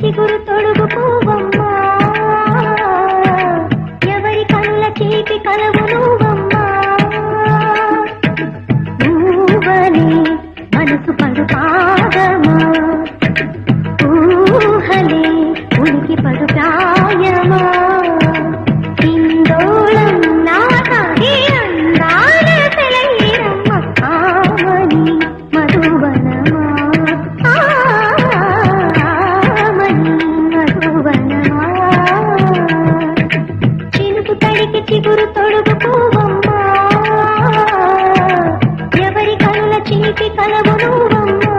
చిగురు తొడుగు పువ్వమ్మా, ఎవరి కళ్ళ చీటి కలవు నువ్వమ్మా. ఊవని మనసు పడు పాదమా, ఊహలే ఉనికి పడు ప్రాయమా. హిందోళం నాగే అందాల సెలయేరమ్మ, ఆమని మధువనమా, ఆమని మధువనమా. చినుకు తడికి చిగురు తొడుగు పువ్వమ్మా, ఎవరి కళ్ళ చీటి కలవు నువ్వమ్మా.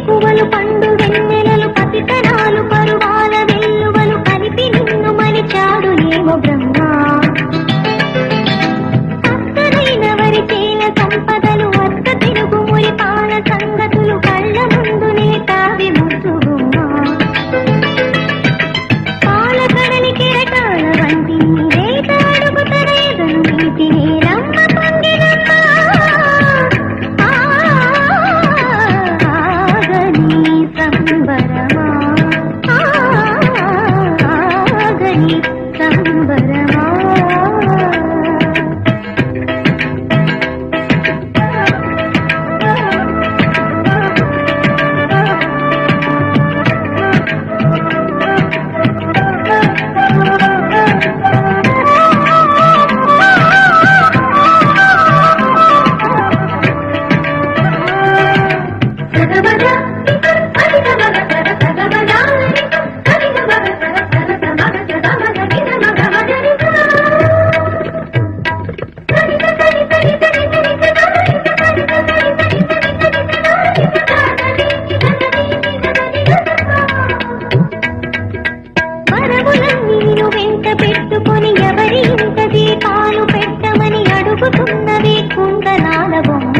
పువ్వులు పండు వెన్నెలలు పసితనాలు పరువాల వెల్లువలు కలిపి నిన్ను మలిచాడు ఏమో బ్రహ్మ. అక్కడైన వరి చేల సంపదలు అక్క తిరుగు మురిపాల సంగతులు కళ్ళ ముందునే తావి ముద్దుగుమ్మా. పాల కడలి కెరటాల వంటి రేత అడుగుతరేదను నీతిని రమ్మ పొంగినమ్మా. సంబరమా, ఆగని సంబరమా. వరములన్నీను వెంట పెట్టుకొని ఎవరి ఇంట దీపాలు పెట్టమని అడుగుతున్నది కుందనాల బొమ్మ.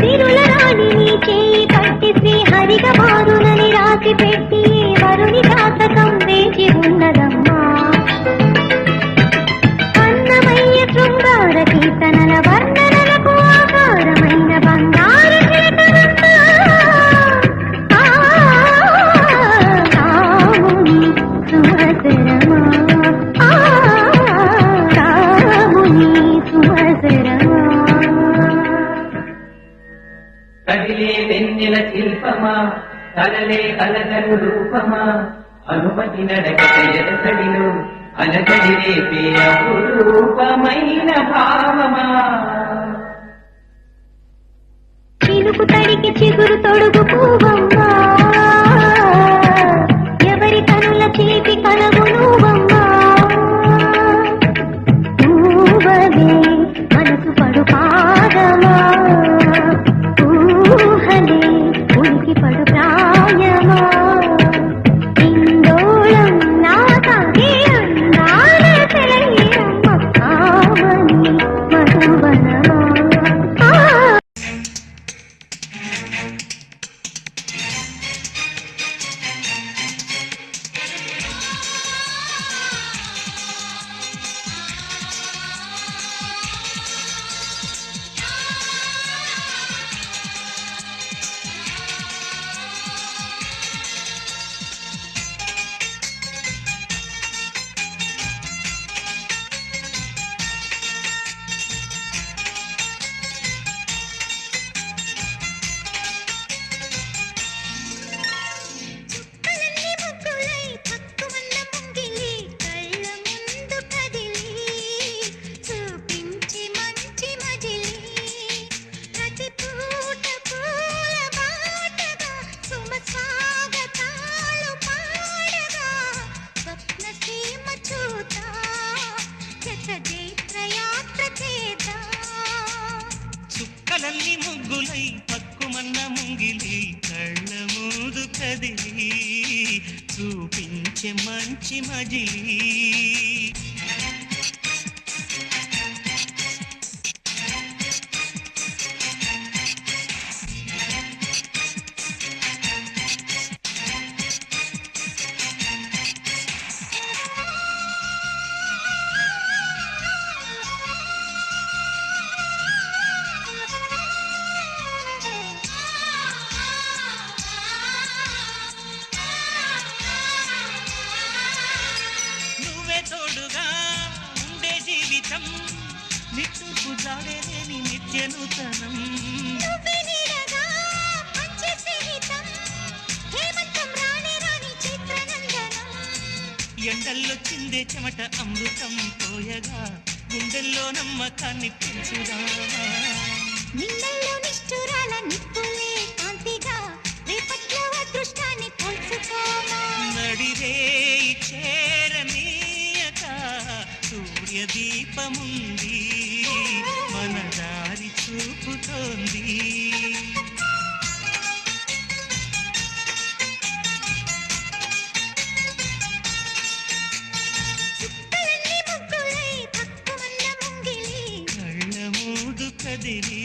తిరుల రాణి నీ చేయి పట్టి శ్రీహరిగా మారునని రాసి పెట్టి వరుని జాతకం వేచి ఉన్నదమ్మా. అన్నమయ్య శృంగార కీర్తనల వర్ణనలకు ఆకారమైన బంగారు చేతనమ్మా. రాముని సుమధురమా, రాముని సుమధురమా. కదిలే వెన్నెల శిల్పమా, కలలే కలగను రూపమా, అనుమతి నడకడిలో అలకడి రేపే అపురూపమైన భావమా. చినుకు తడికి చిగురు తొడుగు పువ్వమ్మా, ఎవరి కనుల చీటి కలవు నువ్వమ్మా. ఊవలే మనసు పడు పాదమా, ఊహలే ఉనికి పడు ప్రాయమా. హిందోళం నాగే అందాల సెలయేరమ్మ, ఆమని మధువనమా. ముగ్గులై పక్కుమన్న ముంగిలి కళ్ళ ముందు కదిలి చూపించే మంచి మజిలీ తోడుగా ఉండే జీవితం నిట్టుకు జాడలేని నిత్య నూతనం ఎండల్లో చిందే చెమట అమృతం పోయగా గుండెల్లో నమ్మకాన్ని పెంచుదా నిన్నల్లో నిష్ఠురాల నిప్పులే కాంతిగా రేపట్లో అదృష్టాన్ని పోల్చుకోమా నడిరే చేరనీయక సూర్య దీపముంది మన దారి చూపుతోంది కళ్ళ మూడు కదిలి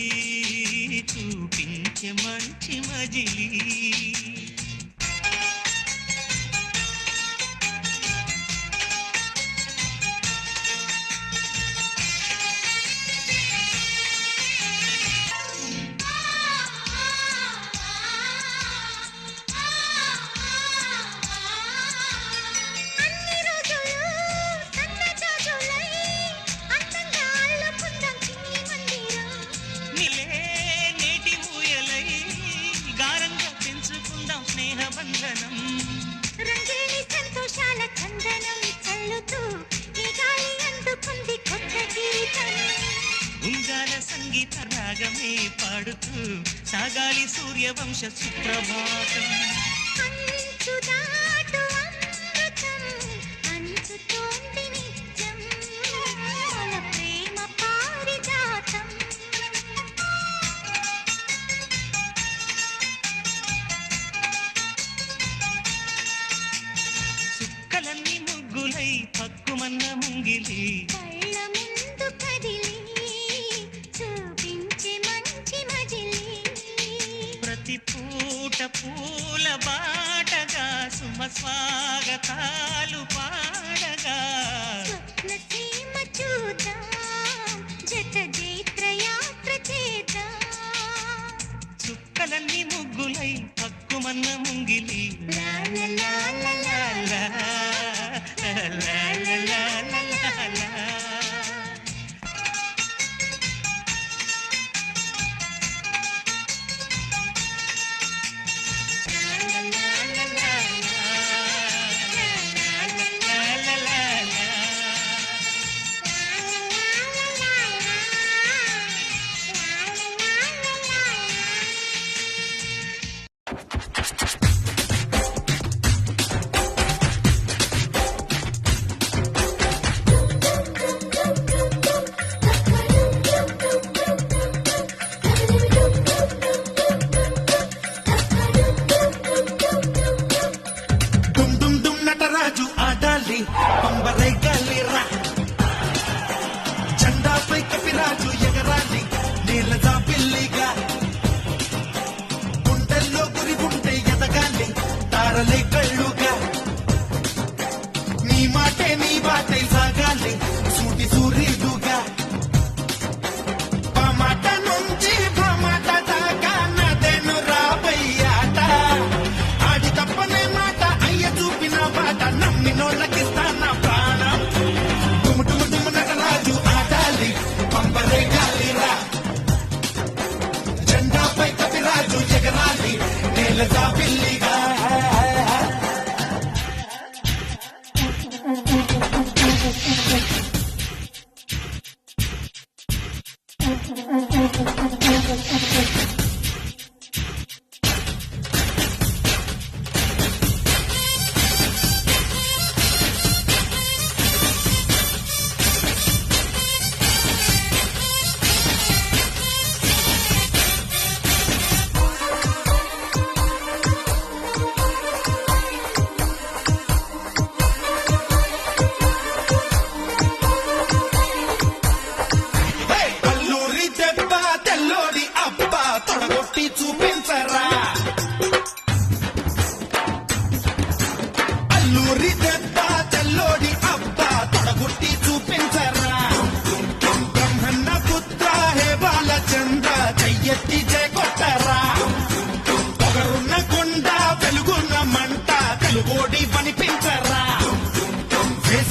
చూపించే మంచి మజిలీ స్నేహబంధనం రంగేణి సంతోషాల చందనం చల్లుతూ ఈ గాలి అందుకుంది కొత్త గీతం ఉంగాల సంగీత రాగమే పాడుతూ సాగాలి సూర్యవంశ సుప్రభాతం అంచు దాటు అమృతం అంచుతోంది నిత్యం మన ప్రేమ పారిజాతం కలన్ని ముగ్గులై పక్కుమన్న ముంగిలి కళ్ళ ముందు కదిలి చూపించే మంచి మజిలీ ప్రతి పూట పూల బాటగా సుమ స్వాగతాలు పాడగా స్వప్న సీమ చూద్దాం జత జైత్ర యాత్ర చేద్దాం చుక్కలన్నీ ముగ్గులై పక్కుమన్న ముంగిలి లా లా లా లా లా లా లా లా లా లా లా. రాజు ఆడాలి పంబరై గాలిరా జెండాపై కపిరాజు ఎగరాలి నీళ్ళగా పిల్లిగా గుండెల్లో గురి ఉంటే ఎదగాలి తారలే కళ్ళుగా నీ మాటే నీ బాటే సాగాలి సూటి సూర్యుడుగా పామాట నుంచి భామాట దాకా నదేను రాబయ్యాట ఆడి తప్పనే మాట అయ్య చూపిన బాట నమ్మినోళ్ళకిస్తాన ప్రాణం డుము డుము డుము నటరాజు ఆడాలి పంబరే గాలిరా జెండాపై కపిరాజు ఎగరాలి నేలగా పిల్లిగా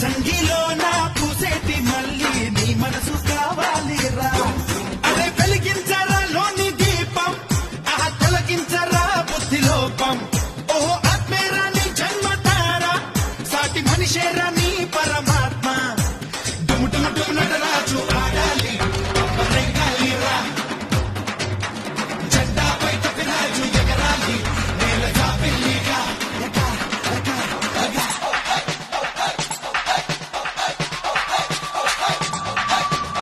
సంగిలోన